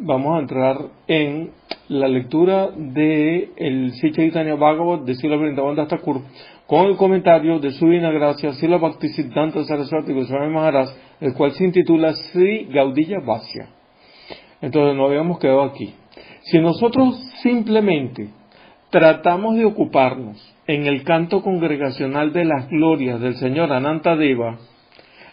vamos a entrar en la lectura de el Sri Chaitanya Bhagavat de Srila Vrindavan Thakur con el comentario de su Divina Gracia Srila Bhaktisiddhanta Saraswati Goswami Maharaj, el cual se intitula Sri Gaudiya Vasya. Entonces nos habíamos quedado aquí. Si nosotros simplemente tratamos de ocuparnos en el canto congregacional de las glorias del Señor Anantadeva,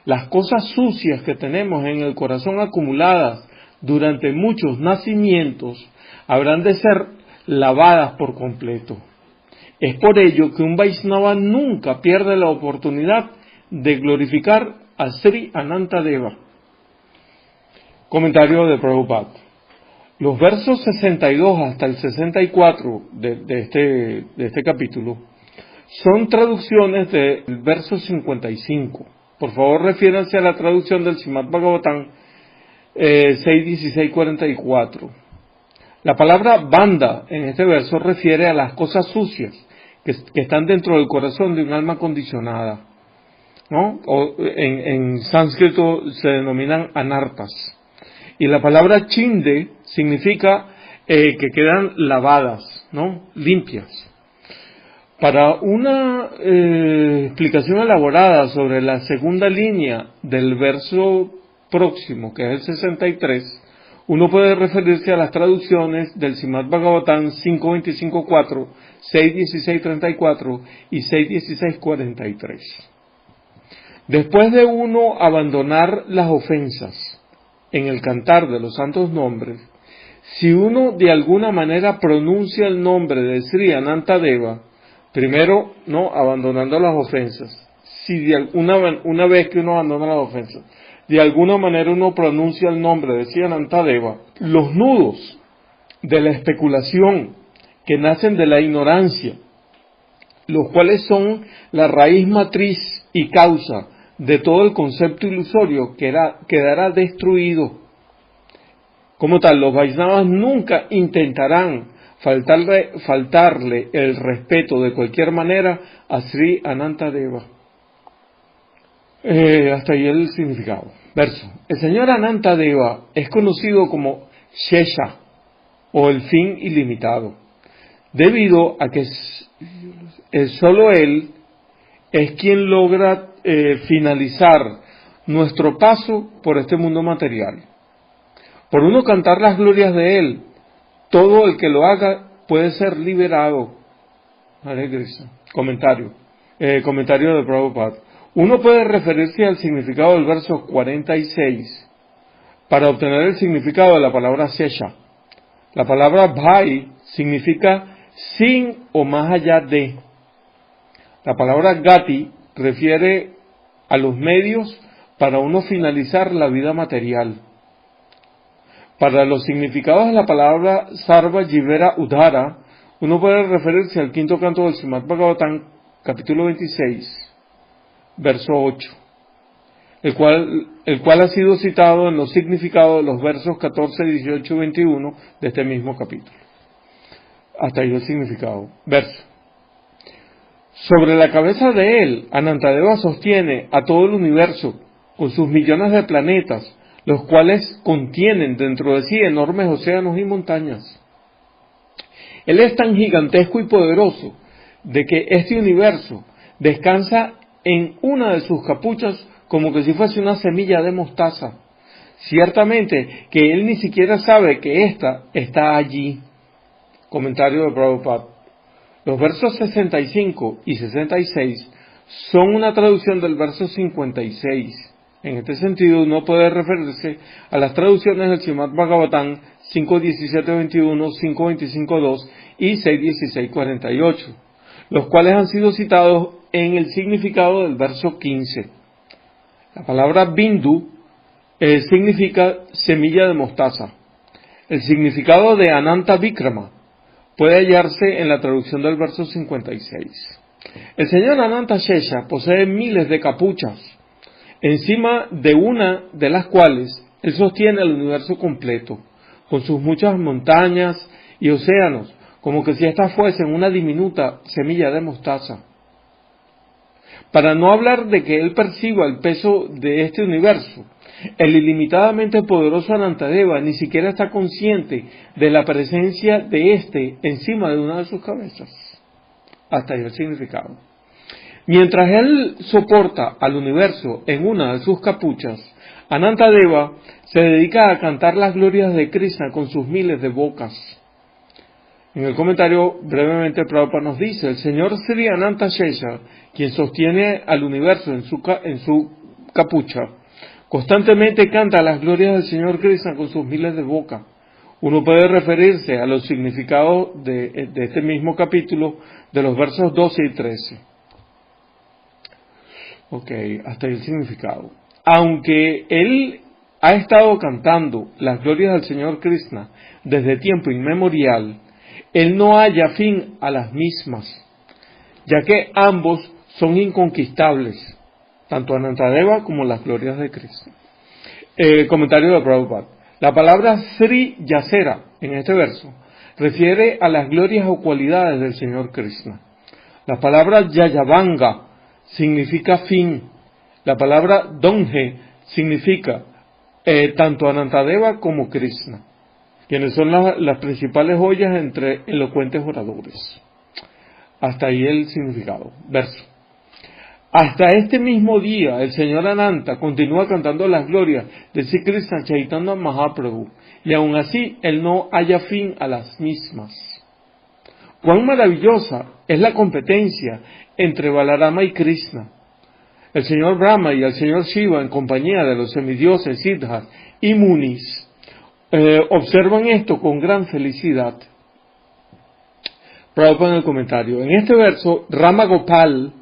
las cosas sucias que tenemos en el corazón acumuladas durante muchos nacimientos habrán de ser lavadas por completo. Es por ello que un Vaishnava nunca pierde la oportunidad de glorificar a Sri Anantadeva. Comentario de Prabhupada. Los versos 62 hasta el 64 de este capítulo son traducciones del verso 55. Por favor, refiéranse a la traducción del Srimad Bhagavatam 6.16.44. La palabra banda en este verso refiere a las cosas sucias que están dentro del corazón de un alma condicionada, ¿no? O en sánscrito se denominan anartas. Y la palabra chinde significa que quedan lavadas, ¿no? Limpias. Para una explicación elaborada sobre la segunda línea del verso próximo, que es el 63, uno puede referirse a las traducciones del Srimad Bhagavatam 5.25.4, 6.16.34 y 6.16.43. Después de uno abandonar las ofensas en el cantar de los santos nombres, si uno de alguna manera pronuncia el nombre de Sri Anantadeva, primero, no abandonando las ofensas, si una vez que uno abandona las ofensas, de alguna manera uno pronuncia el nombre de Sri Anantadeva, los nudos de la especulación que nacen de la ignorancia, los cuales son la raíz matriz y causa de todo el concepto ilusorio, quedará destruido. Como tal, los Vaishnavas nunca intentarán faltarle el respeto de cualquier manera a Sri Anantadeva. Hasta ahí el significado. Verso. El señor Anantadeva es conocido como Shesha, o el fin ilimitado, debido a que solo él es quien logra finalizar nuestro paso por este mundo material. Por uno cantar las glorias de él, todo el que lo haga puede ser liberado. Hare Krishna. Comentario de Prabhupada. Uno puede referirse al significado del verso 46 para obtener el significado de la palabra Shesha. La palabra Bhai significa sin o más allá de. La palabra Gati refiere a los medios para uno finalizar la vida material. Para los significados de la palabra Sarva Jivera Udhara, uno puede referirse al quinto canto del Srimad Bhagavatam, capítulo 26, verso 8, el cual ha sido citado en los significados de los versos 14, 18 y 21 de este mismo capítulo. Hasta ahí el significado. Verso. Sobre la cabeza de él, Anantadeva sostiene a todo el universo con sus millones de planetas, los cuales contienen dentro de sí enormes océanos y montañas. Él es tan gigantesco y poderoso de que este universo descansa en una de sus capuchas como que si fuese una semilla de mostaza. Ciertamente que él ni siquiera sabe que ésta está allí. Comentario de Prabhupada. Los versos 65 y 66 son una traducción del verso 56. En este sentido, uno puede referirse a las traducciones del Srimad Bhagavatam 5.17.21, 5.25.2 y 6.16.48, los cuales han sido citados en el significado del verso 15. La palabra Bindu significa semilla de mostaza. El significado de Ananta Vikrama puede hallarse en la traducción del verso 56. El señor Ananta Shesha posee miles de capuchas, encima de una de las cuales él sostiene el universo completo, con sus muchas montañas y océanos, como que si éstas fuesen una diminuta semilla de mostaza. Para no hablar de que él perciba el peso de este universo, el ilimitadamente poderoso Anantadeva ni siquiera está consciente de la presencia de éste encima de una de sus cabezas. Hasta ahí el significado. Mientras él soporta al universo en una de sus capuchas, Anantadeva se dedica a cantar las glorias de Krishna con sus miles de bocas. En el comentario, brevemente, Prabhupada nos dice: el señor Sri Ananta Shesha, quien sostiene al universo en su capucha, constantemente canta las glorias del señor Krishna con sus miles de bocas. Uno puede referirse a los significados de este mismo capítulo, de los versos 12 y 13. Ok, hasta ahí el significado. Aunque él ha estado cantando las glorias del señor Krishna desde tiempo inmemorial, él no halla fin a las mismas, ya que ambos son inconquistables, tanto Anantadeva como las glorias de Krishna. Comentario de Prabhupada. La palabra Sri Yasera en este verso refiere a las glorias o cualidades del señor Krishna. La palabra Yayavanga significa fin. La palabra Donje significa tanto Anantadeva como Krishna, quienes son las principales joyas entre elocuentes oradores. Hasta ahí el significado. Verso. Hasta este mismo día, el señor Ananta continúa cantando las glorias de Sri Krishna Chaitanya Mahaprabhu, y aún así él no halla fin a las mismas. Cuán maravillosa es la competencia entre Balarama y Krishna. El señor Brahma y el señor Shiva, en compañía de los semidioses Siddhas y Munis, observan esto con gran felicidad. Prabhupada en el comentario. En este verso, Rama Gopal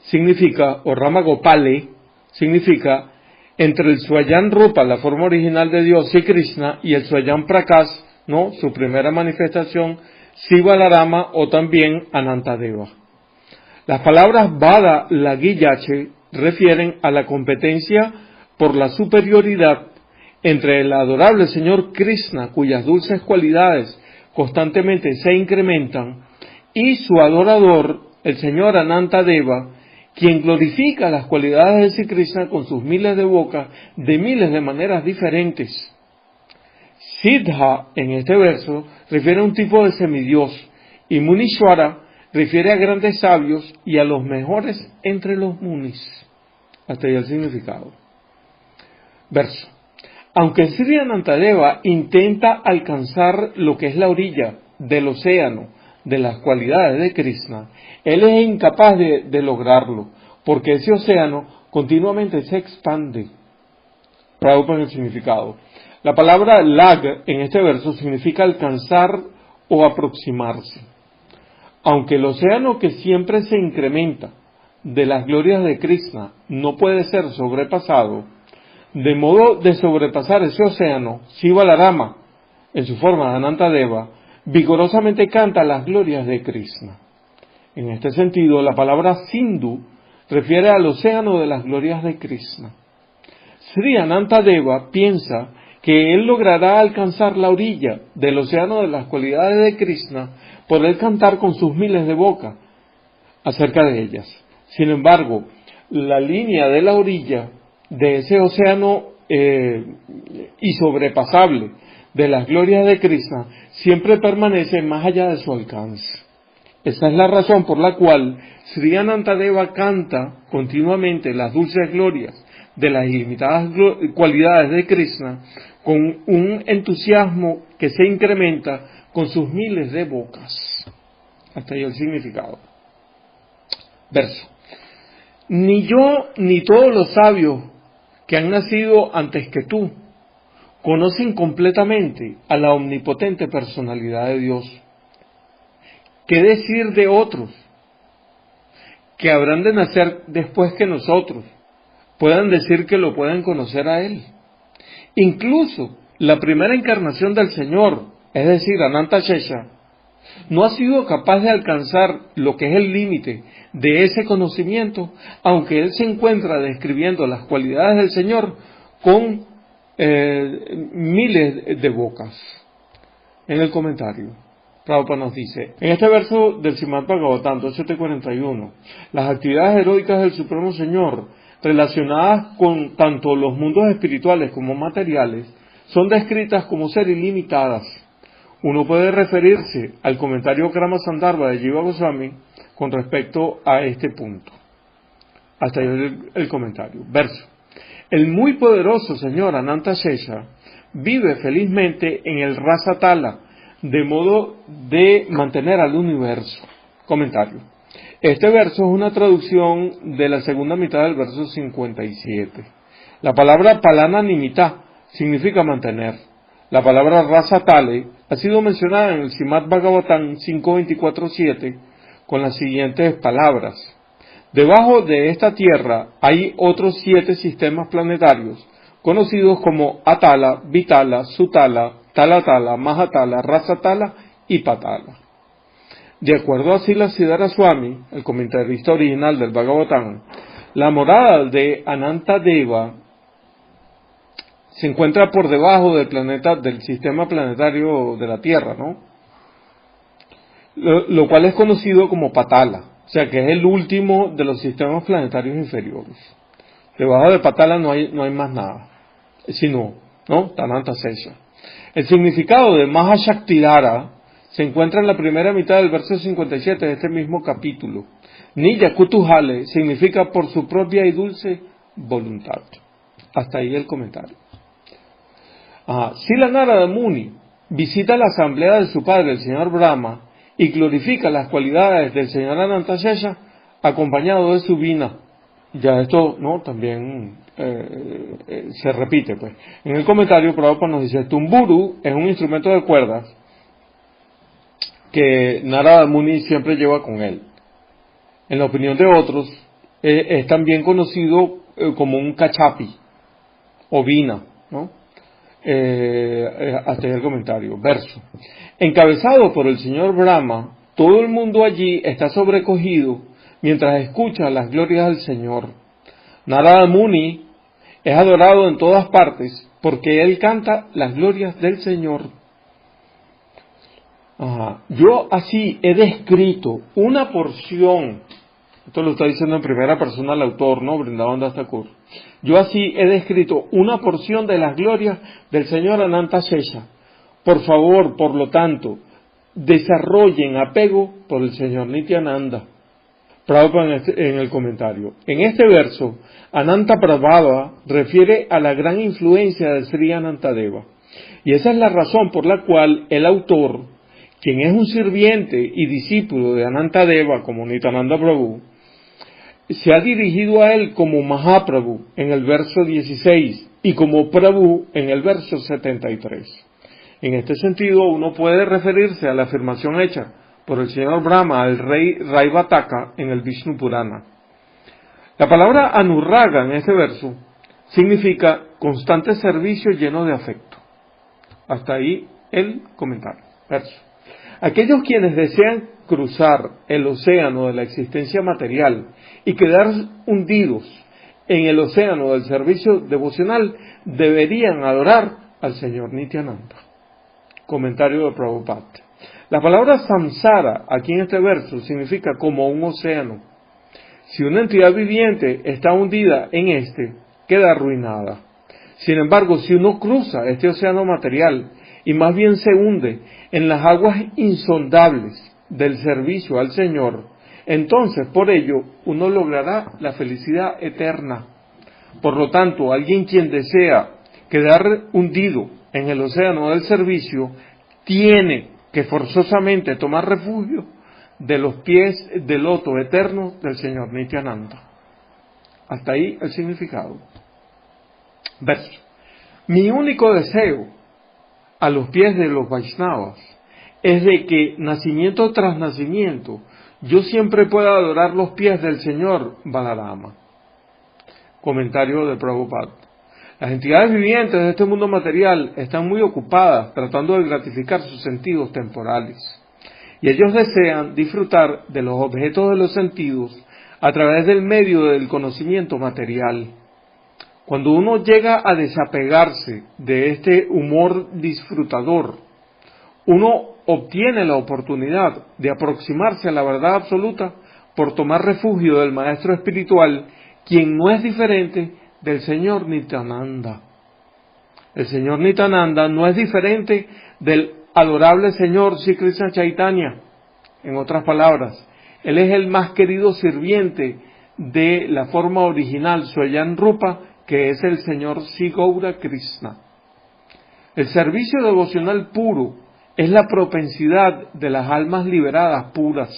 significa, o Rama Gopale, significa entre el Swayan Rupa, la forma original de Dios, Sri Krishna, y el Swayan Prakash, ¿no?, su primera manifestación, Sri Balarama o también Anantadeva. Las palabras Vada Lagiyache refieren a la competencia por la superioridad entre el adorable señor Krishna, cuyas dulces cualidades constantemente se incrementan, y su adorador, el señor Anantadeva, quien glorifica las cualidades de Sri Krishna con sus miles de bocas de miles de maneras diferentes. Siddha, en este verso, refiere a un tipo de semidios, y Munishwara refiere a grandes sabios y a los mejores entre los munis. Hasta ahí el significado. Verso. Aunque Sri Anantadeva intenta alcanzar lo que es la orilla del océano de las cualidades de Krishna, él es incapaz de lograrlo, porque ese océano continuamente se expande. Prabhupada en el significado. La palabra lag en este verso significa alcanzar o aproximarse. Aunque el océano que siempre se incrementa de las glorias de Krishna no puede ser sobrepasado, de modo de sobrepasar ese océano, Sri Balarama, en su forma de Anantadeva, vigorosamente canta las glorias de Krishna. En este sentido, la palabra Sindhu refiere al océano de las glorias de Krishna. Sri Anantadeva piensa que él logrará alcanzar la orilla del océano de las cualidades de Krishna por él cantar con sus miles de bocas acerca de ellas. Sin embargo, la línea de la orilla de ese océano insobrepasable de las glorias de Krishna siempre permanece más allá de su alcance. Esa es la razón por la cual Sri Anantadeva canta continuamente las dulces glorias de las ilimitadas cualidades de Krishna con un entusiasmo que se incrementa con sus miles de bocas. Hasta ahí el significado. Verso. Ni yo ni todos los sabios que han nacido antes que tú conocen completamente a la omnipotente personalidad de Dios. ¿Qué decir de otros que habrán de nacer después que nosotros puedan decir que lo pueden conocer a Él? Incluso la primera encarnación del Señor, es decir, Ananta Shesha, no ha sido capaz de alcanzar lo que es el límite de ese conocimiento, aunque Él se encuentra describiendo las cualidades del Señor con miles de bocas. En el comentario. Prabhupada nos dice, en este verso del Srimad Bhagavatam 2.741, las actividades heroicas del Supremo Señor, relacionadas con tanto los mundos espirituales como materiales, son descritas como ser ilimitadas. Uno puede referirse al comentario Krama Sandarbha de Jiva Goswami con respecto a este punto. Hasta ahí el comentario. Verso. El muy poderoso Señor Ananta Shesha vive felizmente en el Rasa Tala, de modo de mantener al universo. Comentario. Este verso es una traducción de la segunda mitad del verso 57. La palabra palana nimita significa mantener. La palabra Rasa Tale ha sido mencionada en el Srimad Bhagavatam 5.24.7 con las siguientes palabras. Debajo de esta tierra hay otros 7 sistemas planetarios, conocidos como Atala, Vitala, Sutala, Talatala, Mahatala, Rasatala y Patala. De acuerdo a Srila Siddhara Swami, el comentarista original del Bhagavatam, la morada de Anantadeva se encuentra por debajo del sistema planetario de la Tierra, ¿no? Lo cual es conocido como Patala, o sea que es el último de los sistemas planetarios inferiores. Debajo de Patala no hay más nada, sino, ¿no? Tananta Sesha. El significado de Mahashaktidhara se encuentra en la primera mitad del verso 57 de este mismo capítulo. Niya Kutuhale significa por su propia y dulce voluntad. Hasta ahí el comentario. Srila Narada Muni visita la asamblea de su padre, el señor Brahma, y glorifica las cualidades del señor Ananta Shesha acompañado de su vina. Ya esto, ¿no? También se repite, pues. En el comentario, Prabhupada nos dice, Tumburu es un instrumento de cuerdas que Narada Muni siempre lleva con él. En la opinión de otros, es también conocido como un cachapi o vina, ¿no? Hasta ahí el comentario. Verso. Encabezado por el señor Brahma, todo el mundo allí está sobrecogido mientras escucha las glorias del Señor. Narada Muni es adorado en todas partes porque él canta las glorias del Señor. Yo así he descrito una porción, esto lo está diciendo en primera persona el autor, ¿no? Vrindavan Das Thakur. Yo así he descrito una porción de las glorias del Señor Ananta Shesha. Por favor, por lo tanto, desarrollen apego por el Señor Nityananda. Prabhupada en el comentario. En este verso, Ananta Prabhava refiere a la gran influencia de Sri Anantadeva. Y esa es la razón por la cual el autor, quien es un sirviente y discípulo de Anantadeva como Nityananda Prabhu, se ha dirigido a él como Mahaprabhu en el verso 16 y como Prabhu en el verso 73. En este sentido, uno puede referirse a la afirmación hecha por el señor Brahma al rey Raivataka en el Vishnu Purana. La palabra Anurraga en este verso significa constante servicio lleno de afecto. Hasta ahí el comentario. Verso. Aquellos quienes desean cruzar el océano de la existencia material y quedar hundidos en el océano del servicio devocional deberían adorar al señor Nityananda. Comentario de Prabhupada. La palabra samsara aquí en este verso significa como un océano. Si una entidad viviente está hundida en este, queda arruinada. Sin embargo, si uno cruza este océano material y más bien se hunde en las aguas insondables del servicio al Señor, entonces por ello uno logrará la felicidad eterna. Por lo tanto, alguien quien desea quedar hundido en el océano del servicio tiene que forzosamente tomar refugio de los pies del loto eterno del señor Nityananda. Hasta ahí el significado. Verso. Mi único deseo a los pies de los Vaishnavas es de que nacimiento tras nacimiento yo siempre pueda adorar los pies del señor Balarama. Comentario de Prabhupada. Las entidades vivientes de este mundo material están muy ocupadas tratando de gratificar sus sentidos temporales. Y ellos desean disfrutar de los objetos de los sentidos a través del medio del conocimiento material. Cuando uno llega a desapegarse de este humor disfrutador, uno obtiene la oportunidad de aproximarse a la verdad absoluta por tomar refugio del maestro espiritual, quien no es diferente del señor Nityananda. El señor Nityananda no es diferente del adorable señor Sri Krishna Chaitanya. En otras palabras, él es el más querido sirviente de la forma original Swayan Rupa, que es el señor Sri Gaura Krishna. El servicio devocional puro es la propensidad de las almas liberadas puras.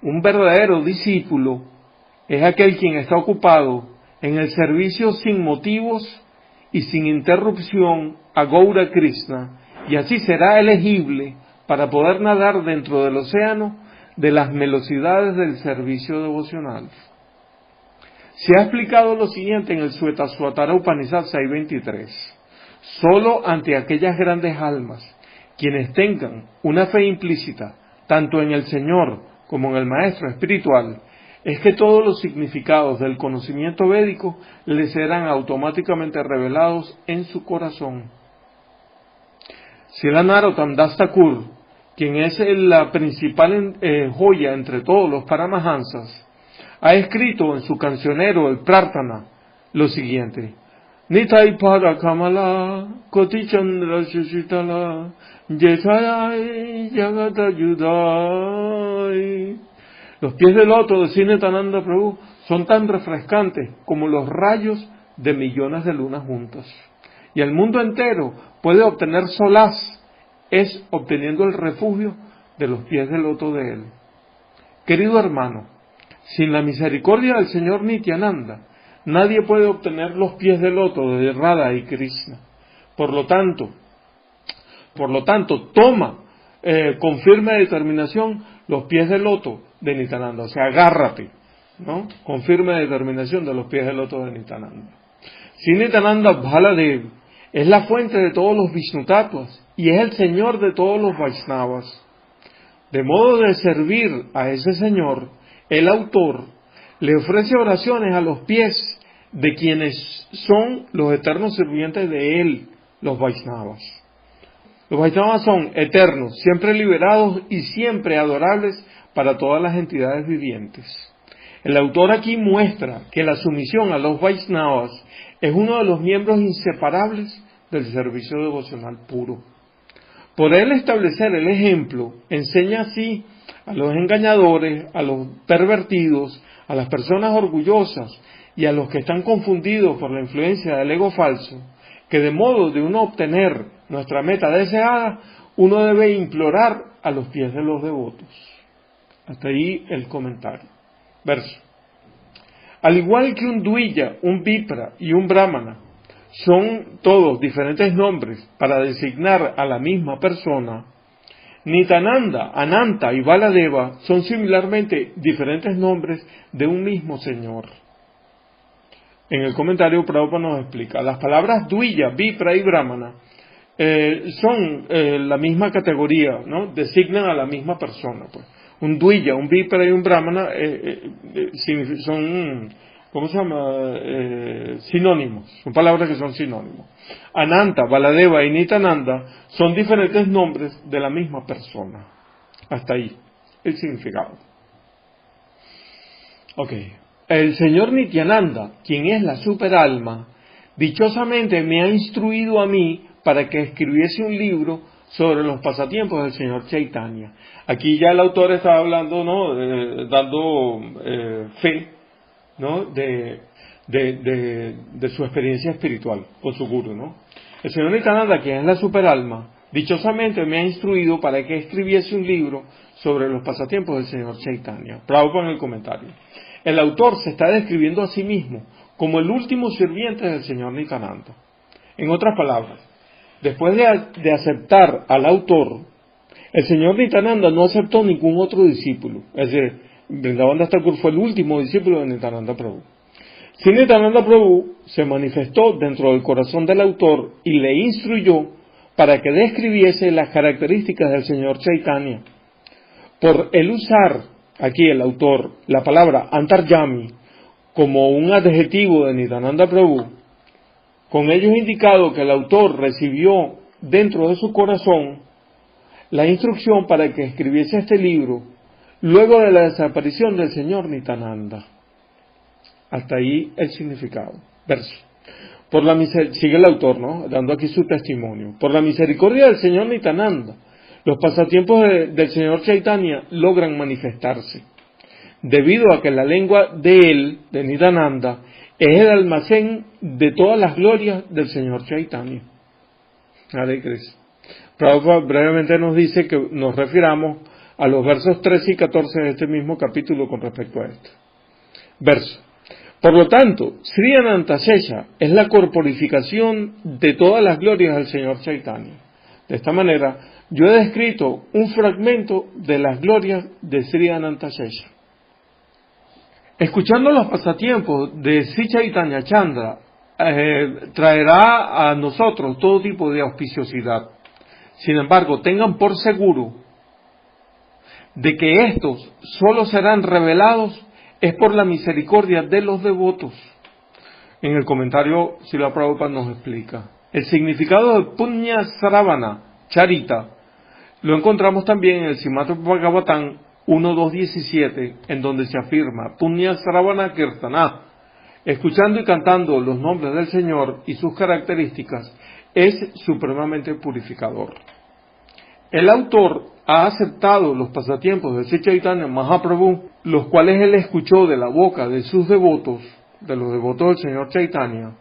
Un verdadero discípulo es aquel quien está ocupado en el servicio sin motivos y sin interrupción a Gaura Krishna, y así será elegible para poder nadar dentro del océano de las velocidades del servicio devocional. Se ha explicado lo siguiente en el Svetasvatara Upanishad 6.23. Solo ante aquellas grandes almas, quienes tengan una fe implícita, tanto en el Señor como en el Maestro espiritual, es que todos los significados del conocimiento védico les serán automáticamente revelados en su corazón. Srila Narottam Das Thakur, quien es la principal joya entre todos los Paramahansas, ha escrito en su cancionero, el Prarthana, lo siguiente: Nitai Pada Kamala, Koti Chandra Shishitala, Yesayai Yagata Yudai. Los pies del loto de Sri Nityananda Prabhu son tan refrescantes como los rayos de millones de lunas juntas. Y el mundo entero puede obtener solaz, es obteniendo el refugio de los pies del loto de él. Querido hermano, sin la misericordia del Señor Nityananda, nadie puede obtener los pies del loto de Radha y Krishna. Por lo tanto, toma con firme determinación los pies del loto de Nityananda, o sea, agárrate, ¿no? Con firme determinación de los pies del loto de Nityananda. Sri Nityananda Baladev es la fuente de todos los Vishnu Tattvas y es el Señor de todos los Vaishnavas. De modo de servir a ese Señor, el autor le ofrece oraciones a los pies de quienes son los eternos sirvientes de él, los Vaishnavas. Los Vaishnavas son eternos, siempre liberados y siempre adorables para todas las entidades vivientes. El autor aquí muestra que la sumisión a los Vaishnavas es uno de los miembros inseparables del servicio devocional puro. Por él establecer el ejemplo, enseña así a los engañadores, a los pervertidos, a las personas orgullosas y a los que están confundidos por la influencia del ego falso, que de modo de uno obtener nuestra meta deseada, uno debe implorar a los pies de los devotos. Hasta ahí el comentario. Verso. Al igual que un Dvija, un Vipra y un Brahmana son todos diferentes nombres para designar a la misma persona, Nityananda, Ananta y Baladeva son similarmente diferentes nombres de un mismo Señor. En el comentario Prabhupada nos explica, las palabras Dvija, Vipra y Brahmana son la misma categoría, ¿no? Designan a la misma persona, pues. Un Dvija, un Vipra y un Brahmana son, ¿cómo se llama? Sinónimos, son palabras que son sinónimos. Ananta, Baladeva y Nityananda son diferentes nombres de la misma persona. Hasta ahí el significado. Ok. El señor Nityananda, quien es la superalma, dichosamente me ha instruido a mí para que escribiese un libro sobre los pasatiempos del señor Chaitanya. Aquí ya el autor está hablando, ¿no? Dando fe, ¿no? de su experiencia espiritual con su guru, ¿no? El señor Nityananda, quien es la superalma, dichosamente me ha instruido para que escribiese un libro sobre los pasatiempos del señor Chaitanya. Prabhupada en el comentario. El autor se está describiendo a sí mismo como el último sirviente del señor Nityananda. En otras palabras, después de aceptar al autor, el señor Nityananda no aceptó ningún otro discípulo. Es decir, Vrindavan Das Thakur fue el último discípulo de Nityananda Prabhu. Sri Nityananda Prabhu se manifestó dentro del corazón del autor y le instruyó para que describiese las características del señor Chaitanya. Por el usar aquí el autor la palabra Antaryami como un adjetivo de Nityananda Prabhu, con ello es indicado que el autor recibió dentro de su corazón la instrucción para que escribiese este libro luego de la desaparición del señor Nityananda. Hasta ahí el significado. Verso. Sigue el autor, ¿no? Dando aquí su testimonio. Por la misericordia del señor Nityananda, los pasatiempos del señor Chaitanya logran manifestarse, debido a que la lengua de él, de Nityananda, es el almacén de todas las glorias del señor Chaitanya. Hare Krishna. Prabhupada brevemente nos dice que nos refiramos a los versos 13 y 14 de este mismo capítulo con respecto a esto. Verso. Por lo tanto, Sri Anantashesha es la corporificación de todas las glorias del señor Chaitanya. De esta manera, yo he descrito un fragmento de las glorias de Sri Anantashesha. Escuchando los pasatiempos de Sri Chaitanya Chandra, traerá a nosotros todo tipo de auspiciosidad. Sin embargo, tengan por seguro de que estos solo serán revelados es por la misericordia de los devotos. En el comentario, Srila Prabhupada nos explica. El significado de Punya Sravana Charita lo encontramos también en el Srimad Bhagavatam 1.2.17, en donde se afirma Punya Sravana Kirtana. Escuchando y cantando los nombres del Señor y sus características es supremamente purificador. El autor ha aceptado los pasatiempos de Sri Chaitanya Mahaprabhu, los cuales él escuchó de la boca de sus devotos, de los devotos del señor Chaitanya,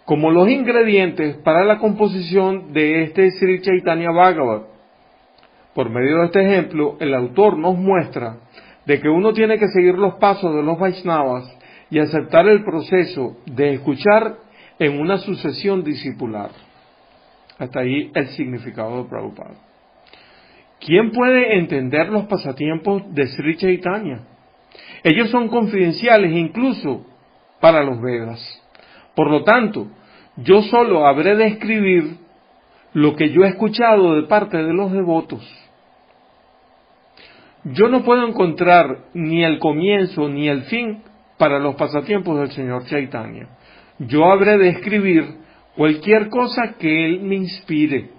como los ingredientes para la composición de este Sri Chaitanya Bhagavat. Por medio de este ejemplo, el autor nos muestra de que uno tiene que seguir los pasos de los Vaishnavas y aceptar el proceso de escuchar en una sucesión discipular. Hasta ahí el significado de Prabhupada. ¿Quién puede entender los pasatiempos de Sri Chaitanya? Ellos son confidenciales incluso para los Vedas. Por lo tanto, yo solo habré de escribir lo que yo he escuchado de parte de los devotos. Yo no puedo encontrar ni el comienzo ni el fin para los pasatiempos del señor Chaitanya. Yo habré de escribir cualquier cosa que él me inspire.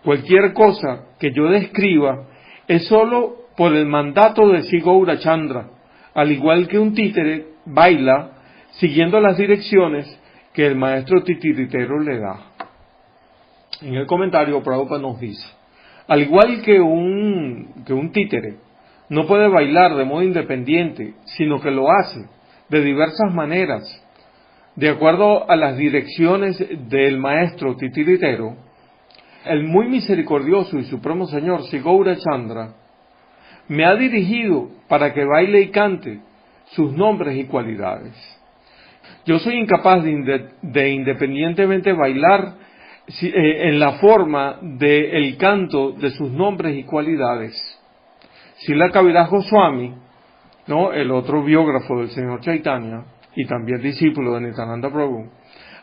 Cualquier cosa que yo describa es solo por el mandato de Sri Gaurachandra, al igual que un títere baila siguiendo las direcciones que el maestro titiritero le da. En el comentario, Prabhupada nos dice, al igual que un títere no puede bailar de modo independiente, sino que lo hace de diversas maneras, de acuerdo a las direcciones del maestro titiritero, el muy misericordioso y supremo Señor Sri Gaurachandra me ha dirigido para que baile y cante sus nombres y cualidades. Yo soy incapaz de independientemente bailar en la forma del canto de sus nombres y cualidades. Srila Kaviraj Goswami, ¿no?, el otro biógrafo del señor Chaitanya y también discípulo de Nityananda Prabhu,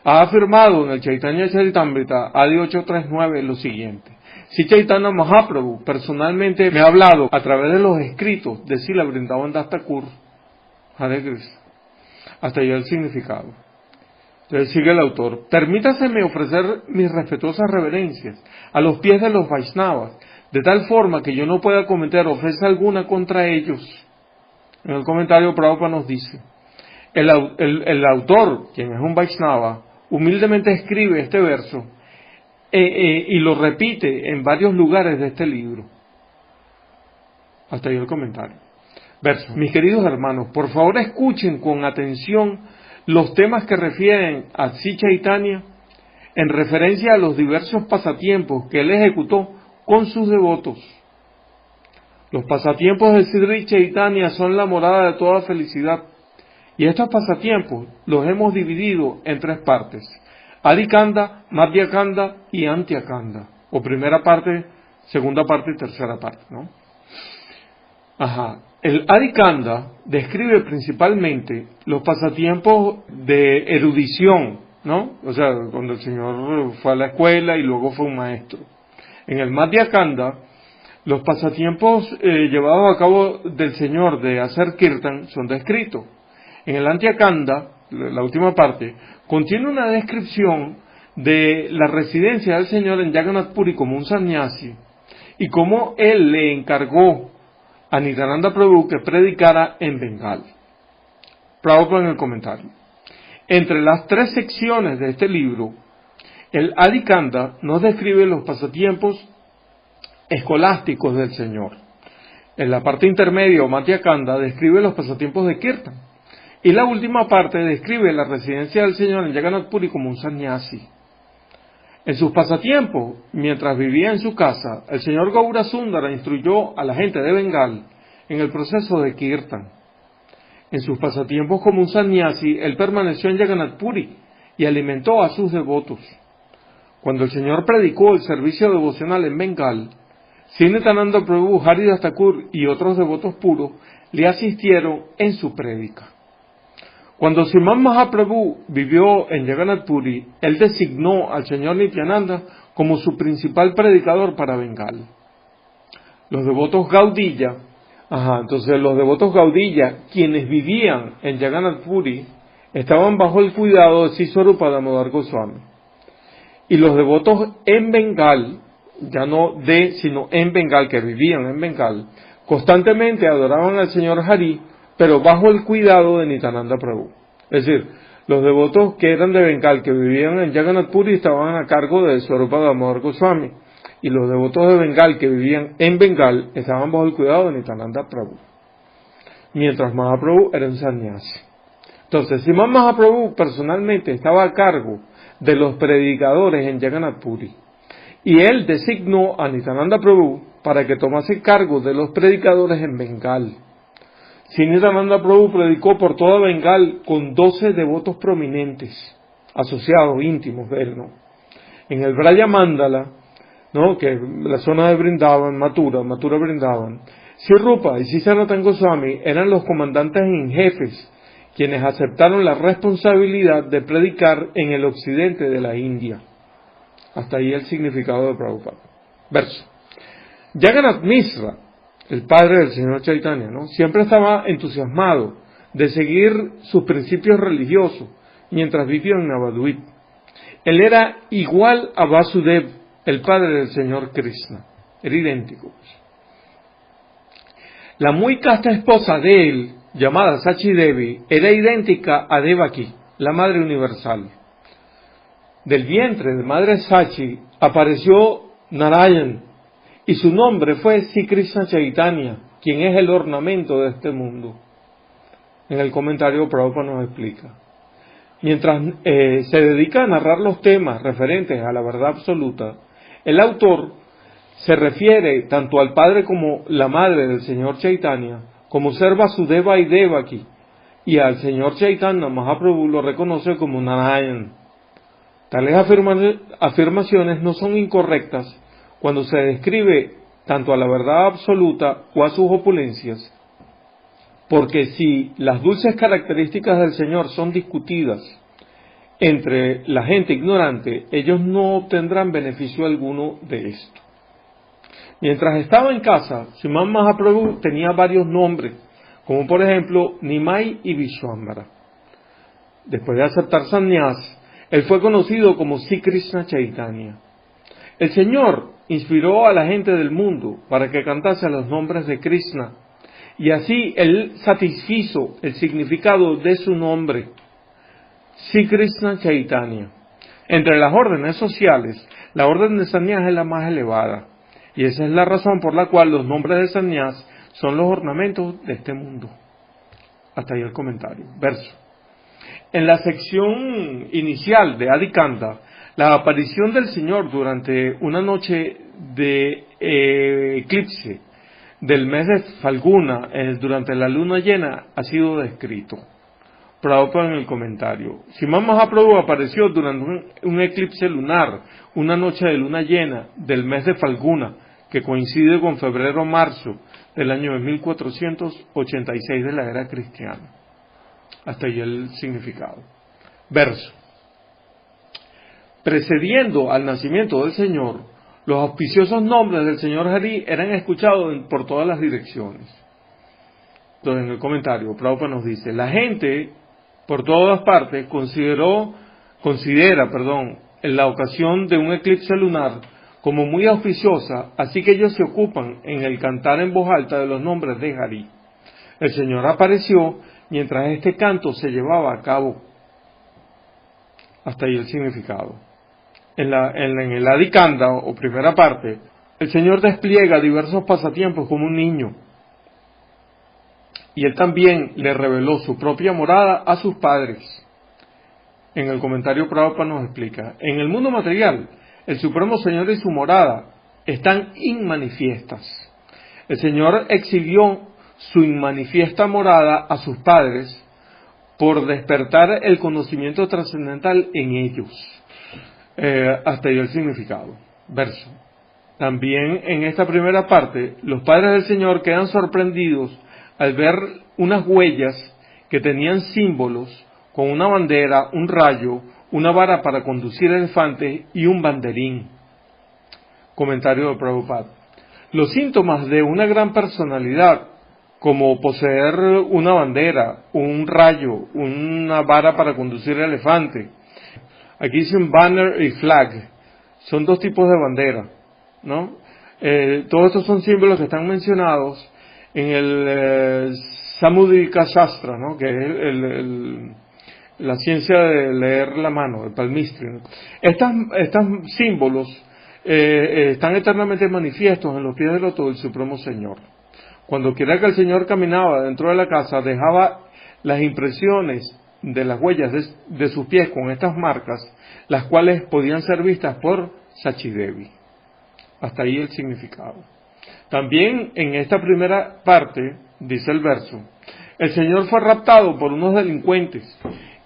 ha afirmado en el Chaitanya Charitamrita Adi 839 lo siguiente: Sri Chaitanya Mahaprabhu personalmente me ha hablado a través de los escritos de Srila Vrindavan Das Thakur. Hare Krishna. Hasta ahí el significado. Entonces sigue el autor: permítaseme ofrecer mis respetuosas reverencias a los pies de los Vaishnavas, de tal forma que yo no pueda cometer ofensa alguna contra ellos. En el comentario Prabhupada nos dice, el autor, quien es un Vaishnava, humildemente escribe este verso y lo repite en varios lugares de este libro. Hasta ahí el comentario. Verso: mis queridos hermanos, por favor escuchen con atención los temas que refieren a Sri Chaitanya en referencia a los diversos pasatiempos que él ejecutó con sus devotos. Los pasatiempos de Sri Chaitanya son la morada de toda felicidad, y estos pasatiempos los hemos dividido en tres partes: Adikanda, Madhyakanda y Antyakanda, o primera parte, segunda parte y tercera parte, ¿no? El Adikanda describe principalmente los pasatiempos de erudición, ¿no? O sea, cuando el señor fue a la escuela y luego fue un maestro. En el Madhyakanda, los pasatiempos llevados a cabo del señor de hacer kirtan son descritos. En el Antyakanda, la última parte, contiene una descripción de la residencia del señor en Jagannath Puri como un sannyasi y cómo él le encargó a Nityananda Prabhu que predicara en Bengal. Prabhupada en el comentario. Entre las 3 secciones de este libro, el Adikanda nos describe los pasatiempos escolásticos del Señor. En la parte intermedia, o Madhyakanda, describe los pasatiempos de Kirtan. Y la última parte describe la residencia del Señor en Jagannath Puri como un sannyasi. En sus pasatiempos, mientras vivía en su casa, el señor Gaura Sundara instruyó a la gente de Bengal en el proceso de Kirtan. En sus pasatiempos como un sannyasi, él permaneció en Jagannath Puri y alimentó a sus devotos. Cuando el Señor predicó el servicio devocional en Bengal, Sri Nityananda Prabhu, Haridas Thakur y otros devotos puros le asistieron en su prédica. Cuando Sriman Mahaprabhu vivió en Jagannath Puri, él designó al señor Nityananda como su principal predicador para Bengal. Los devotos Gaudiya, los devotos Gaudiya, quienes vivían en Jagannath Puri, estaban bajo el cuidado de Sri Swarupa Damodar Goswami. Y los devotos en Bengal, ya no sino en Bengal, que vivían en Bengal, constantemente adoraban al señor Hari, pero bajo el cuidado de Nityananda Prabhu. Es decir, los devotos que eran de Bengal, que vivían en Jagannath Puri, estaban a cargo de Swarupa Damodar Goswami, y los devotos de Bengal que vivían en Bengal estaban bajo el cuidado de Nityananda Prabhu, mientras Mahaprabhu era un sannyasi. Entonces, Sriman Mahaprabhu personalmente estaba a cargo de los predicadores en Jagannath Puri, y él designó a Nityananda Prabhu para que tomase cargo de los predicadores en Bengal. Sri Nityananda Prabhu predicó por toda Bengal con 12 devotos prominentes, asociados, íntimos de él, ¿no? En el Braja Mandala, ¿no?, que es la zona de Vrindavan, Mathura Vrindavan, Sri Rupa y Sri Sanatana Goswami eran los comandantes en jefes, quienes aceptaron la responsabilidad de predicar en el occidente de la India. Hasta ahí el significado de Prabhupada. Verso. Jagannath Mishra, el padre del señor Chaitanya, ¿no?, siempre estaba entusiasmado de seguir sus principios religiosos mientras vivió en Navadvip. Él era igual a Vasudev, el padre del señor Krishna. Era idéntico. La muy casta esposa de él, llamada Sachi Devi, era idéntica a Devaki, la madre universal. Del vientre de madre Sachi apareció Narayan, y su nombre fue Sri Krishna Chaitanya, quien es el ornamento de este mundo. En el comentario Prabhupada nos explica. Mientras se dedica a narrar los temas referentes a la verdad absoluta, el autor se refiere tanto al padre como la madre del señor Chaitanya, como ser Vasudeva y Devaki, y al señor Chaitanya Mahaprabhu lo reconoce como Narayan. Tales afirmaciones no son incorrectas cuando se describe tanto a la verdad absoluta o a sus opulencias, porque si las dulces características del Señor son discutidas entre la gente ignorante, ellos no obtendrán beneficio alguno de esto. Mientras estaba en casa, Sriman Mahaprabhu tenía varios nombres, como por ejemplo Nimai y Vishwambara. Después de aceptar sannyas, él fue conocido como Sri Krishna Chaitanya. El Señor inspiró a la gente del mundo para que cantase los nombres de Krishna, y así él satisfizo el significado de su nombre, Sri Krishna Chaitanya. Entre las órdenes sociales, la orden de sannyas es la más elevada, y esa es la razón por la cual los nombres de sannyas son los ornamentos de este mundo. Hasta ahí el comentario. Verso. En la sección inicial de Adikanda, la aparición del Señor durante una noche de eclipse del mes de Falguna, durante la luna llena, ha sido descrito. Prabhupada en el comentario. Sriman Mahaprabhu apareció durante un eclipse lunar, una noche de luna llena del mes de Falguna, que coincide con febrero-marzo del año 1486 de la era cristiana. Hasta ahí el significado. Verso. Precediendo al nacimiento del Señor, los auspiciosos nombres del Señor Hari eran escuchados por todas las direcciones. Entonces, en el comentario, Prabhupada nos dice, la gente por todas partes considera la ocasión de un eclipse lunar como muy auspiciosa, así que ellos se ocupan en el cantar en voz alta de los nombres de Harí. El Señor apareció mientras este canto se llevaba a cabo. Hasta ahí el significado. En el Adikanda, o primera parte, el Señor despliega diversos pasatiempos como un niño. Y Él también le reveló su propia morada a sus padres. En el comentario Prabhupada nos explica, en el mundo material, el Supremo Señor y su morada están inmanifiestas. El Señor exhibió su inmanifiesta morada a sus padres por despertar el conocimiento trascendental en ellos. Hasta ahí el significado. Verso. También en esta primera parte, los padres del Señor quedan sorprendidos al ver unas huellas que tenían símbolos con una bandera, un rayo, una vara para conducir elefantes y un banderín. Comentario de Prabhupada. Los síntomas de una gran personalidad, como poseer una bandera, un rayo, una vara para conducir elefantes. Aquí dicen banner y flag. Son dos tipos de bandera, ¿no? Todos estos son símbolos que están mencionados en el Samudrika Shastra, ¿no? Que es la ciencia de leer la mano, el palmistry. Estos símbolos están eternamente manifiestos en los pies del loto del Supremo Señor. Cuando quiera que el Señor caminaba dentro de la casa, dejaba las impresiones de las huellas de sus pies con estas marcas, las cuales podían ser vistas por Sachidevi. Hasta ahí el significado. También en esta primera parte, dice el verso, el Señor fue raptado por unos delincuentes,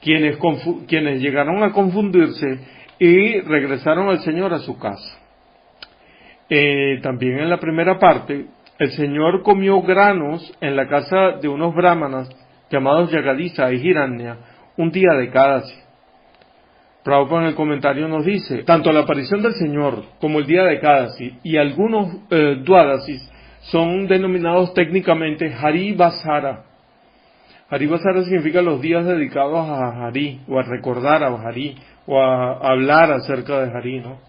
quienes llegaron a confundirse y regresaron al Señor a su casa. También en la primera parte, el Señor comió granos en la casa de unos brahmanas llamados Yagadisa y Hiranya un día de Kadasi. Prabhupada en el comentario nos dice, tanto la aparición del Señor como el día de Kadasi y algunos Dwadasis son denominados técnicamente Hari Vasara. Hari Vasara significa los días dedicados a Hari, o a recordar a Hari, o a hablar acerca de Hari, ¿no?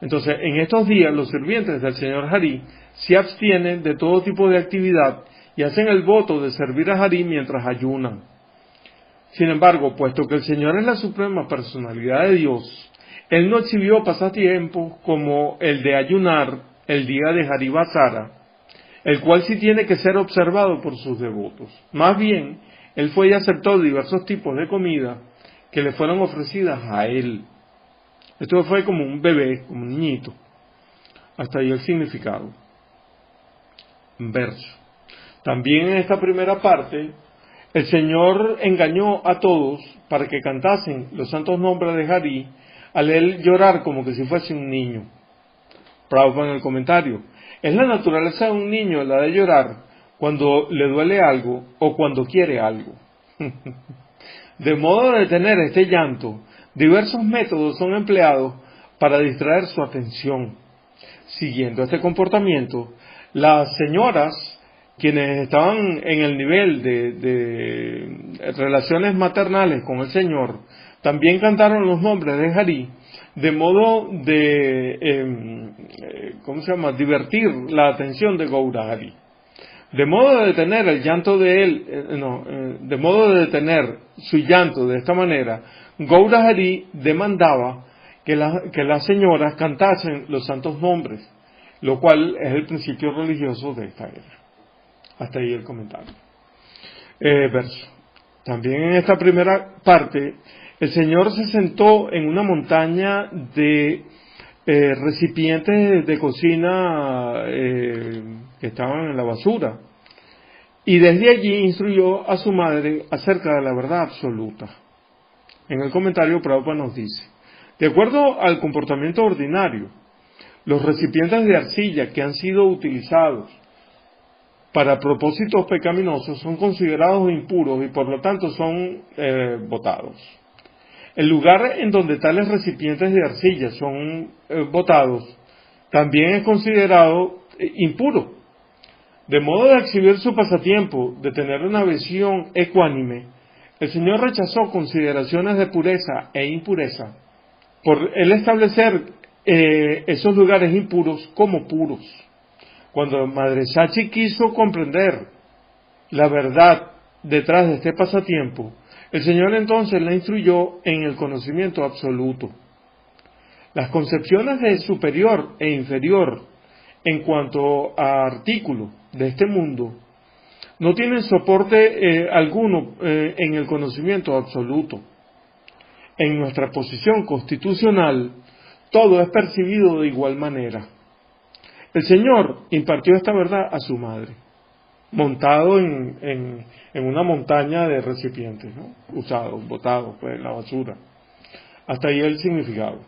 Entonces, en estos días, los sirvientes del Señor Hari se abstienen de todo tipo de actividad y hacen el voto de servir a Hari mientras ayunan. Sin embargo, puesto que el Señor es la suprema personalidad de Dios, Él no exhibió pasatiempos como el de ayunar el día de Hari Vasara, el cual sí tiene que ser observado por sus devotos. Más bien, Él fue y aceptó diversos tipos de comida que le fueron ofrecidas a Él. Esto fue como un bebé, como un niñito. Hasta ahí el significado. Verso. También en esta primera parte, el Señor engañó a todos para que cantasen los santos nombres de Hari al Él llorar como que si fuese un niño. Prabhupada en el comentario. Es la naturaleza de un niño la de llorar cuando le duele algo o cuando quiere algo. De modo de detener este llanto, diversos métodos son empleados para distraer su atención. Siguiendo este comportamiento, las señoras, quienes estaban en el nivel de relaciones maternales con el Señor, también cantaron los nombres de Hari, de modo de, divertir la atención de Gaura Hari. De modo de detener el llanto de él, de modo de detener su llanto de esta manera, Gaura Hari demandaba que las señoras cantasen los santos nombres, lo cual es el principio religioso de esta era. Hasta ahí el comentario. Verso. También en esta primera parte, el Señor se sentó en una montaña de recipientes de cocina que estaban en la basura, y desde allí instruyó a su madre acerca de la verdad absoluta. En el comentario Prabhupada nos dice, de acuerdo al comportamiento ordinario, los recipientes de arcilla que han sido utilizados para propósitos pecaminosos son considerados impuros y por lo tanto son botados. El lugar en donde tales recipientes de arcilla son botados también es considerado impuro. De modo de exhibir su pasatiempo, de tener una visión ecuánime, el Señor rechazó consideraciones de pureza e impureza por él establecer esos lugares impuros como puros. Cuando Madre Sachi quiso comprender la verdad detrás de este pasatiempo, el Señor entonces la instruyó en el conocimiento absoluto. Las concepciones de superior e inferior en cuanto a artículos de este mundo no tienen soporte alguno en el conocimiento absoluto. En nuestra posición constitucional, todo es percibido de igual manera. El Señor impartió esta verdad a su madre, montado en una montaña de recipientes, ¿no? Usados, botados, pues, en la basura. Hasta ahí el significado.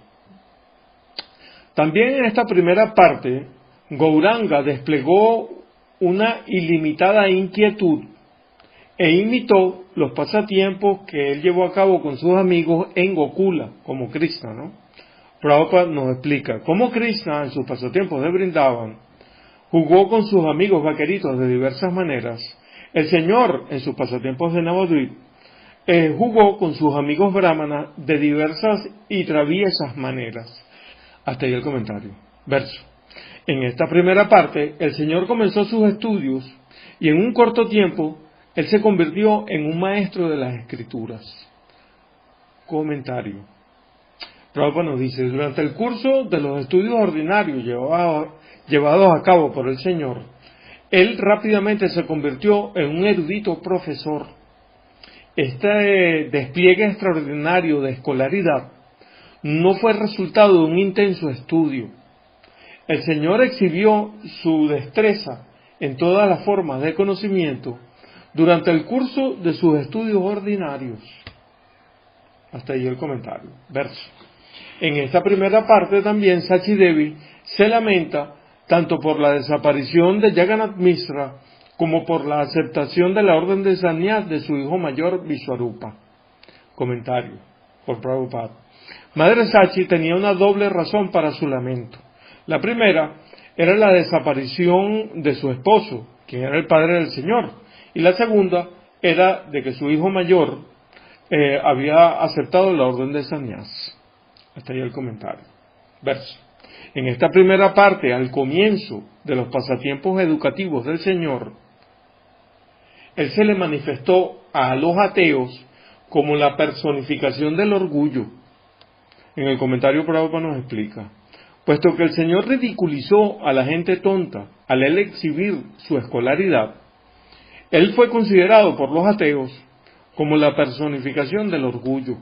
También en esta primera parte, Gauranga desplegó una ilimitada inquietud e imitó los pasatiempos que él llevó a cabo con sus amigos en Gokula, como Krishna, ¿no? Prabhupada nos explica cómo Krishna en sus pasatiempos de Vrindavan jugó con sus amigos vaqueritos de diversas maneras. El Señor en sus pasatiempos de Navadvip jugó con sus amigos brahmanas de diversas y traviesas maneras. Hasta ahí el comentario. Verso. En esta primera parte, el Señor comenzó sus estudios y en un corto tiempo, Él se convirtió en un maestro de las Escrituras. Comentario. Prabhupada nos dice, durante el curso de los estudios ordinarios llevados a cabo por el Señor, Él rápidamente se convirtió en un erudito profesor. Este despliegue extraordinario de escolaridad no fue resultado de un intenso estudio. El Señor exhibió su destreza en todas las formas de conocimiento durante el curso de sus estudios ordinarios. Hasta ahí el comentario. Verso. En esta primera parte también Sachi Devi se lamenta tanto por la desaparición de Jagannath Mishra como por la aceptación de la orden de Sannyas de su hijo mayor Vishwarupa. Comentario por Prabhupada. Madre Sachi tenía una doble razón para su lamento. La primera era la desaparición de su esposo, quien era el padre del Señor, y la segunda era de que su hijo mayor había aceptado la orden de Sannyas. Hasta ahí el comentario. Verso. En esta primera parte, al comienzo de los pasatiempos educativos del Señor, Él se le manifestó a los ateos como la personificación del orgullo. En el comentario Prabhupada nos explica, puesto que el Señor ridiculizó a la gente tonta al Él exhibir su escolaridad, Él fue considerado por los ateos como la personificación del orgullo.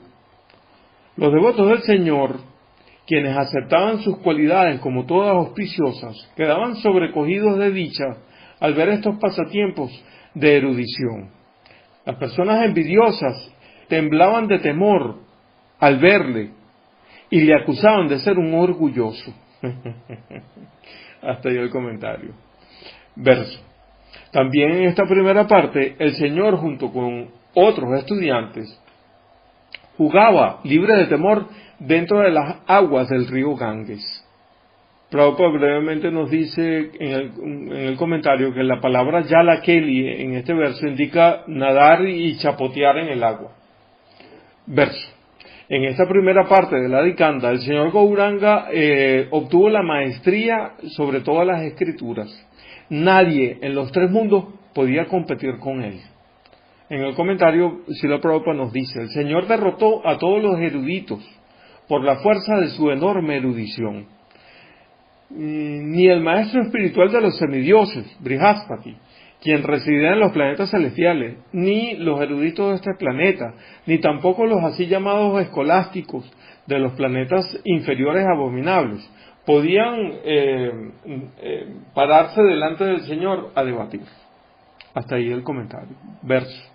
Los devotos del Señor, quienes aceptaban sus cualidades como todas auspiciosas, quedaban sobrecogidos de dicha al ver estos pasatiempos de erudición. Las personas envidiosas temblaban de temor al verle y le acusaban de ser un orgulloso. Hasta ahí el comentario. Verso. También en esta primera parte, el Señor junto con otros estudiantes jugaba libre de temor dentro de las aguas del río Ganges. Prabhupada brevemente nos dice en el comentario que la palabra Yala Keli en este verso indica nadar y chapotear en el agua. Verso. En esta primera parte de la Dikanda, el señor Gauranga obtuvo la maestría sobre todas las escrituras. Nadie en los tres mundos podía competir con él. En el comentario, Srila Prabhupada nos dice, el Señor derrotó a todos los eruditos por la fuerza de su enorme erudición. Ni el maestro espiritual de los semidioses, Brihaspati, quien residía en los planetas celestiales, ni los eruditos de este planeta, ni tampoco los así llamados escolásticos de los planetas inferiores abominables, podían pararse delante del Señor a debatir. Hasta ahí el comentario. Verso.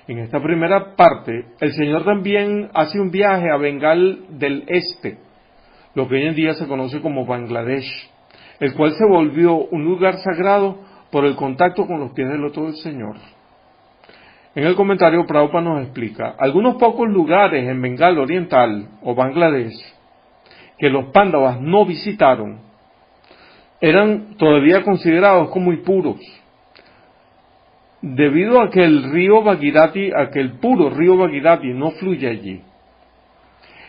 En esta primera parte, el Señor también hace un viaje a Bengal del Este, lo que hoy en día se conoce como Bangladesh, el cual se volvió un lugar sagrado por el contacto con los pies del loto del Señor. En el comentario, Prabhupada nos explica, algunos pocos lugares en Bengal Oriental o Bangladesh que los Pándavas no visitaron eran todavía considerados como impuros, debido a que el puro río Bhagirati no fluye allí.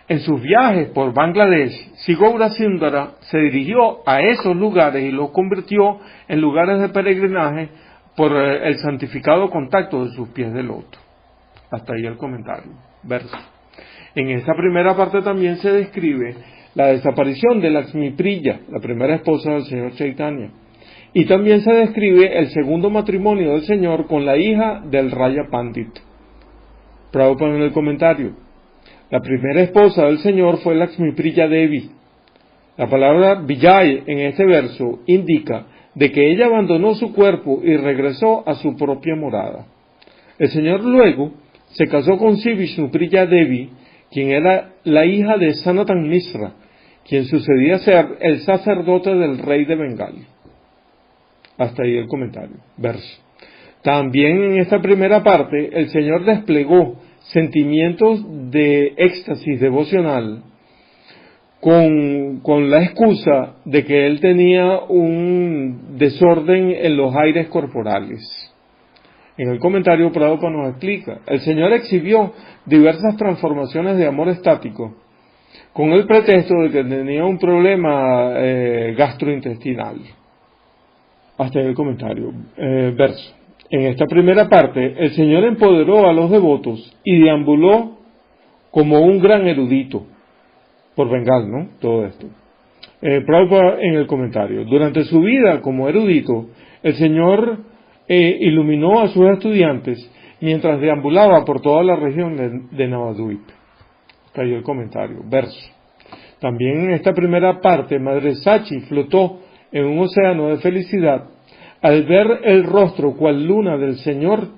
En sus viajes por Bangladesh, Sri Gaurasundara se dirigió a esos lugares y los convirtió en lugares de peregrinaje por el santificado contacto de sus pies de loto. Hasta ahí el comentario. Verso. En esta primera parte también se describe la desaparición de Lakshmi Priya, la primera esposa del señor Chaitanya. Y también se describe el segundo matrimonio del señor con la hija del Raya Pandit. Prabhupada en el comentario. La primera esposa del señor fue Lakshmi Priya Devi. La palabra Vijay en este verso indica de que ella abandonó su cuerpo y regresó a su propia morada. El señor luego se casó con Sri Vishnu Priya Devi, quien era la hija de Sanatan Misra, quien sucedía ser el sacerdote del rey de Bengal. Hasta ahí el comentario. Verso. También en esta primera parte el Señor desplegó sentimientos de éxtasis devocional con la excusa de que él tenía un desorden en los aires corporales. En el comentario Prabhupada nos explica, el Señor exhibió diversas transformaciones de amor estático con el pretexto de que tenía un problema gastrointestinal. Hasta ahí el comentario. Verso. En esta primera parte, el Señor empoderó a los devotos y deambuló como un gran erudito. Por Bengal, ¿no? Todo esto. Prabhupada en el comentario. Durante su vida como erudito, el Señor iluminó a sus estudiantes mientras deambulaba por toda la región de Navadvip. Hasta ahí el comentario. Verso. También en esta primera parte, Madre Sachi flotó en un océano de felicidad al ver el rostro cual luna del Señor,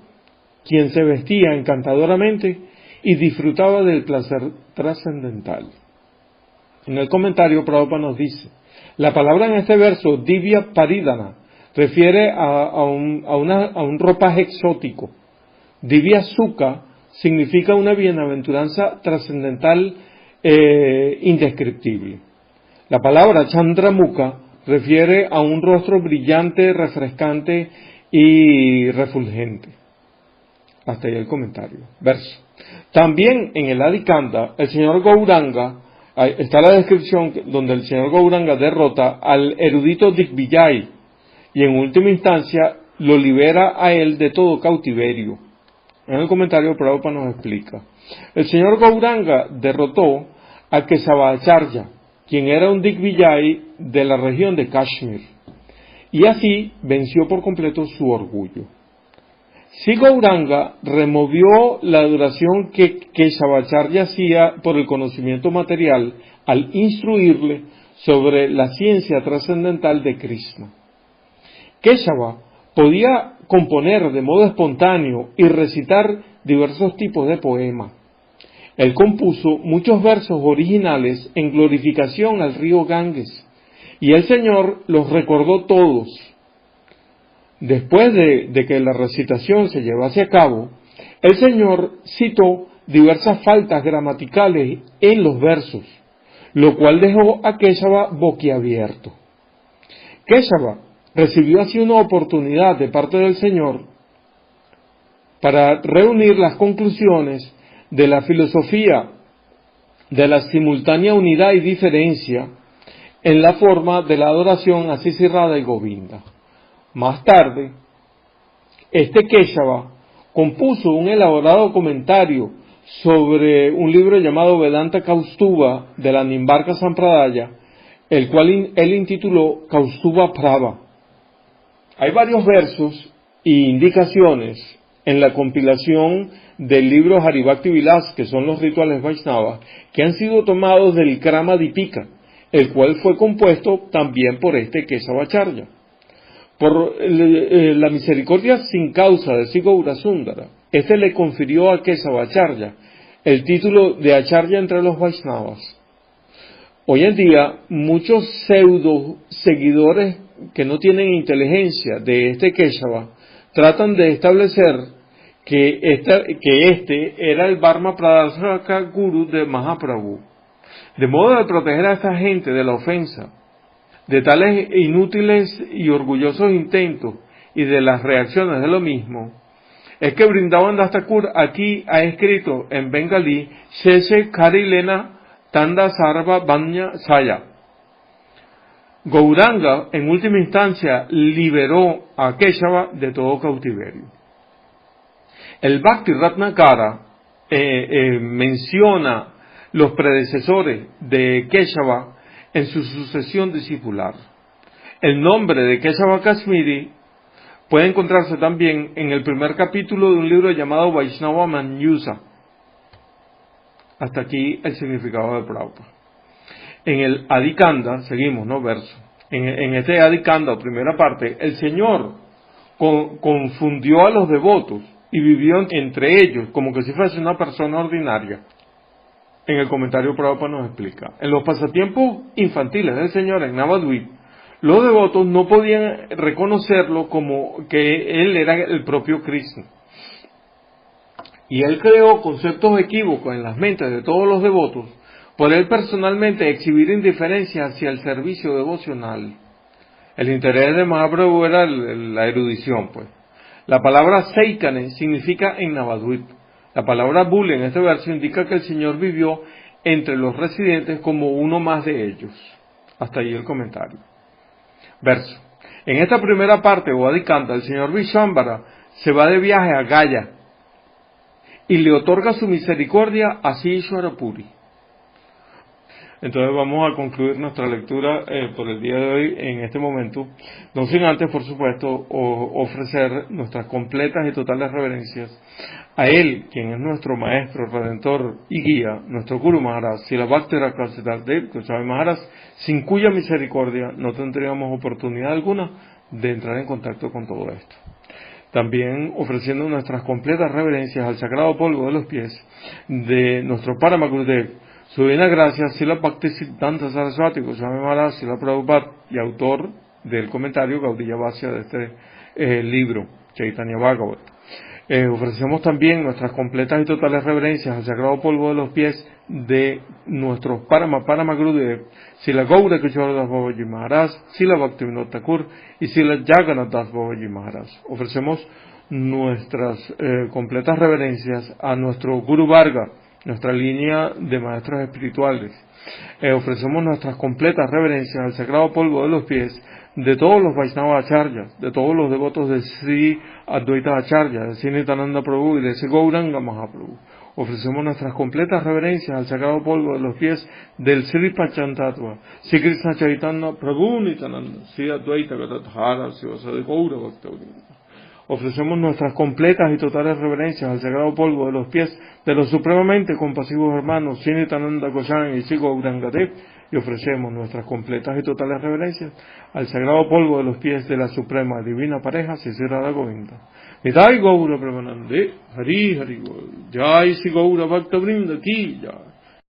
quien se vestía encantadoramente y disfrutaba del placer trascendental. En el comentario Prabhupada nos dice, la palabra en este verso, Divya Paridana, refiere a un ropaje exótico. Divya Sukha significa una bienaventuranza trascendental indescriptible. La palabra Chandramukha refiere a un rostro brillante, refrescante y refulgente. Hasta ahí el comentario. Verso. También en el Adikanda, el señor Gauranga, está la descripción donde el señor Gauranga derrota al erudito Digvijay y en última instancia lo libera a él de todo cautiverio. En el comentario Prabhupada nos explica. El señor Gauranga derrotó a Kesavacharya, quien era un Digvijay de la región de Kashmir, y así venció por completo su orgullo. Si Gauranga removió la adoración que Kesavacharya hacía por el conocimiento material al instruirle sobre la ciencia trascendental de Krishna. Kesava podía componer de modo espontáneo y recitar diversos tipos de poemas. Él compuso muchos versos originales en glorificación al río Ganges, y el Señor los recordó todos. Después de que la recitación se llevase a cabo, el Señor citó diversas faltas gramaticales en los versos, lo cual dejó a Kesava boquiabierto. Kesava recibió así una oportunidad de parte del Señor para reunir las conclusiones de la filosofía de la simultánea unidad y diferencia en la forma de la adoración a Sisi Radha y Govinda. Más tarde, este Kesava compuso un elaborado comentario sobre un libro llamado Vedanta Kaustuba de la Nimbarka Sampradaya, el cual él intituló Kaustuba Prabha. Hay varios versos e indicaciones en la compilación del libro Haribhakti Vilas, que son los rituales Vaishnavas, que han sido tomados del Krama Dipika, el cual fue compuesto también por este Kesavacharya. Por la misericordia sin causa de Sri Gaurasundara, este le confirió a Kesavacharya el título de Acharya entre los Vaishnavas. Hoy en día, muchos pseudo seguidores que no tienen inteligencia de este Kesava tratan de establecer que este era el Dharma Pradharshaka Guru de Mahaprabhu, de modo de proteger a esta gente de la ofensa, de tales inútiles y orgullosos intentos y de las reacciones de lo mismo. Es que Vrindavan Das Thakur aquí ha escrito en bengalí Sheshe Karilena Tanda Sarva Banya Saya. Gauranga, en última instancia, liberó a Keshava de todo cautiverio. El Bhakti Ratnakara menciona los predecesores de Keshava en su sucesión discipular. El nombre de Keshava Kashmiri puede encontrarse también en el primer capítulo de un libro llamado Vaishnava Manyusa. Hasta aquí el significado de Prabhupada. En el Adikanda, seguimos, ¿no? Verso. En este Adikanda, primera parte, el Señor confundió a los devotos y vivió entre ellos como que si fuese una persona ordinaria. En el comentario Prabhupada nos explica. En los pasatiempos infantiles del Señor en Navadvip, los devotos no podían reconocerlo como que Él era el propio Krishna. Y Él creó conceptos equívocos en las mentes de todos los devotos por Él personalmente exhibir indiferencia hacia el servicio devocional. El interés de Mahaprabhu era la erudición, pues. La palabra Seikane significa en Navadvip. La palabra Bul en este verso indica que el Señor vivió entre los residentes como uno más de ellos. Hasta ahí el comentario. Verso. En esta primera parte, o Adikanta, el Señor Vishvambara se va de viaje a Gaya y le otorga su misericordia a Ishwarapuri. Entonces vamos a concluir nuestra lectura por el día de hoy en este momento, no sin antes, por supuesto, ofrecer nuestras completas y totales reverencias a Él, quien es nuestro Maestro, Redentor y Guía, nuestro Guru Maharaj, Srila Bhakti-Rakshasa Siddhartha Goswami Maharaj, sin cuya misericordia no tendríamos oportunidad alguna de entrar en contacto con todo esto. También ofreciendo nuestras completas reverencias al sagrado polvo de los pies de nuestro Parama Gurudev, su divina gracia, Srila Bhaktisiddhanta Saraswati Goswami Maharaj, Srila Prabhupada, y autor del comentario Gaudiya Vasya de este libro, Chaitanya Bhagavat. Ofrecemos también nuestras completas y totales reverencias al sagrado polvo de los pies de nuestros Parama Gurudev, Srila Gaura Kishora Das Babaji Maharaj, Srila Bhaktivinoda Thakur y Srila Jagannath Das Babaji Maharaj. Ofrecemos nuestras completas reverencias a nuestro Guru Varga, nuestra línea de maestros espirituales. Ofrecemos nuestras completas reverencias al sagrado polvo de los pies de todos los Vaishnava Acharyas, de todos los devotos de Sri Advaita Acharya, de Sri Nityananda Prabhu y de Sri Gauranga Mahaprabhu. Ofrecemos nuestras completas reverencias al sagrado polvo de los pies del Sri Pachantattva, Sri Krishna Chaitanya Prabhu Nityananda, Sri Advaita Gadadhara, Sri Vasudeva Gaura Bhaktavrinda. Ofrecemos nuestras completas y totales reverencias al sagrado polvo de los pies de los supremamente compasivos hermanos Sri Nityananda Goswami y Sri Gauranga Dev, y ofrecemos nuestras completas y totales reverencias al sagrado polvo de los pies de la suprema divina pareja Sri Radha Govinda. Nitai Gaura Premanande, Hari Hari Gaura, Jai Sri Gaura Bhaktavrinda Ki Jai.